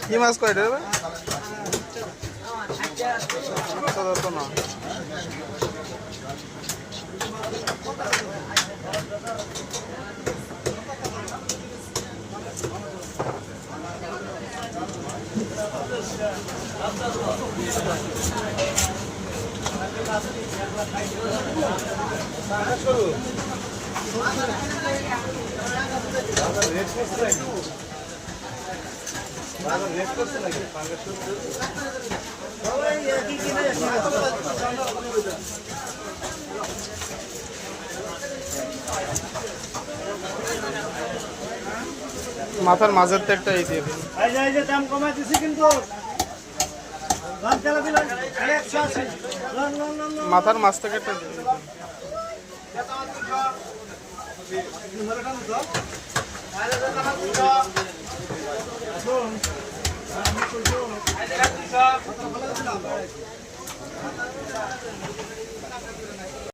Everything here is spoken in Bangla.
কি মাছ কয়টা দেবে না মাথার মাঝের একটা এই দিয়ে দিন দাম কমাই দিছি কিন্তু মাথার মাছ থেকে একটা